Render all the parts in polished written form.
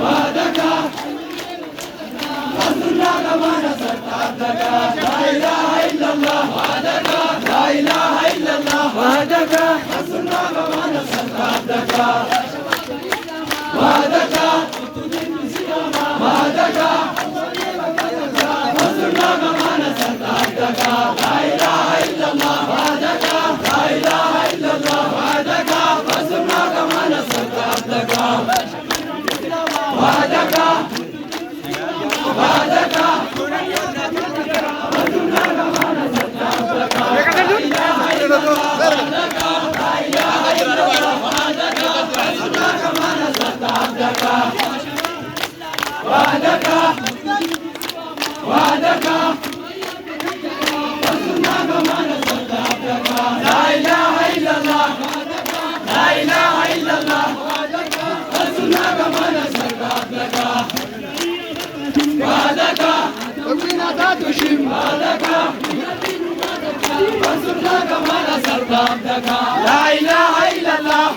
وحدك رسولنا ما نصرت عبدك لا إله إلا الله وحدك لا إله إلا الله وحدك رسولنا ما نصرت عبدك وحدك وحدك رسولنا ما نصرت عبدك لا إله إلا الله وحدك لا إله إلا الله وحدك رسولنا ما نصرت عبدك وحدك وحدك وحدك وحدك رسولنا كما نصرت عبدك لا إله إلا الله لا إله إلا الله رسولنا كما نصرت عبدك وحدك وبنا تشم وحدك رسولنا كما نصرت عبدك لا إله إلا الله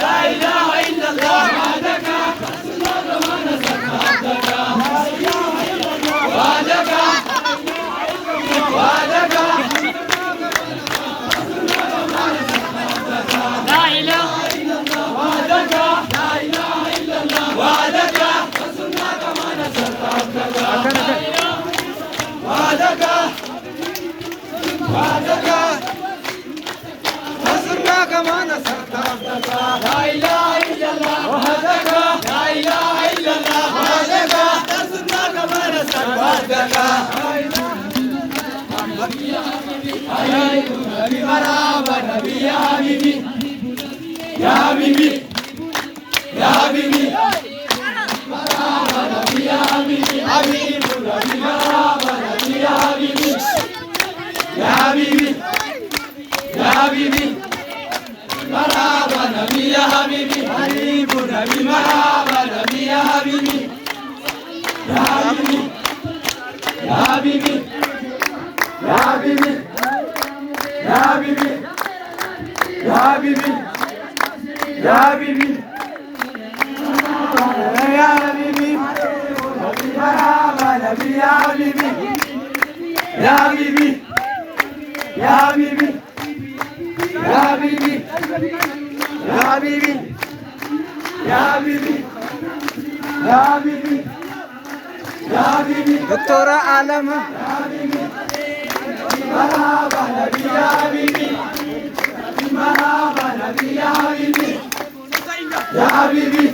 لا إله إلا الله وحدك رسولنا كما نصرت عبدك وحدك وحدك لا إله إلا الله وحدك لا إله إلا الله وحدك رسولنا كما نصرت عبدك وحدك وحدك رسولنا كما نصرت عبدك لا إله إلا الله وحدك لا إله إلا الله وحدك رسولنا كما نصرت عبدك نبي مرحبا نبي يا حبيبي يا حبيبي يا حبيبي مرحبا نبي يا حبيبي حبيب نبي مرحبا نبي يا حبيبي يا حبيبي يا حبيبي مرحبا نبي يا حبيبي حبيب نبي مرحبا نبي يا حبيبي يا حبيبي يا حبيبي يا حبيبي يا حبيبي يا حبيبي يا حبيبي يا حبيبي مرحبا نبي يا حبيبي يا حبيبي يا حبيبي يا حبيبي يا حبيبي يا حبيبي يا حبيبي يا حبيبي دكتور عالم يا حبيبي مرحبا نبي يا حبيبي مرحبا نبي يا حبيبي يا حبيبي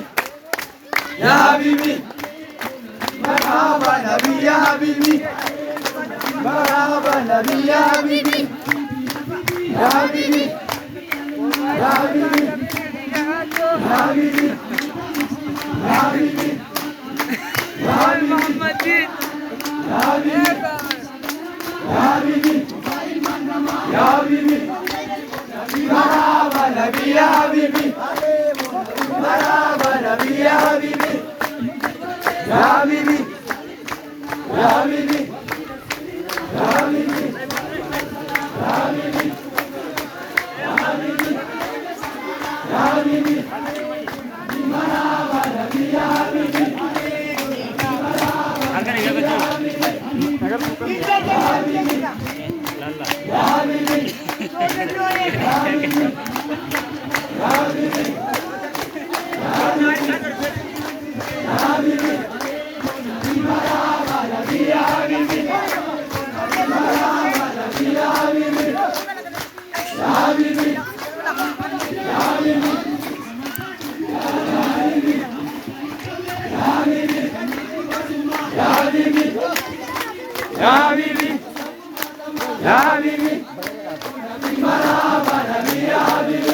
يا حبيبي مرحبا نبي يا حبيبي مرحبا نبي يا حبيبي يا حبيبي يا حبيبي يا حبيبي يا حبيبي يا حبيبي يا حبيبي يا حبيبي يا حبيبي مرحبا نبي يا حبيبي مرحبا نبي يا حبيبي يا حبيبي يا حبيبي يا حبيبي يا حبيبي يا حبيبي يا حبيبي مرحبا نبي يا حبيبي يا حبيبي يا حبيبي مرحبا نبي يا حبيبي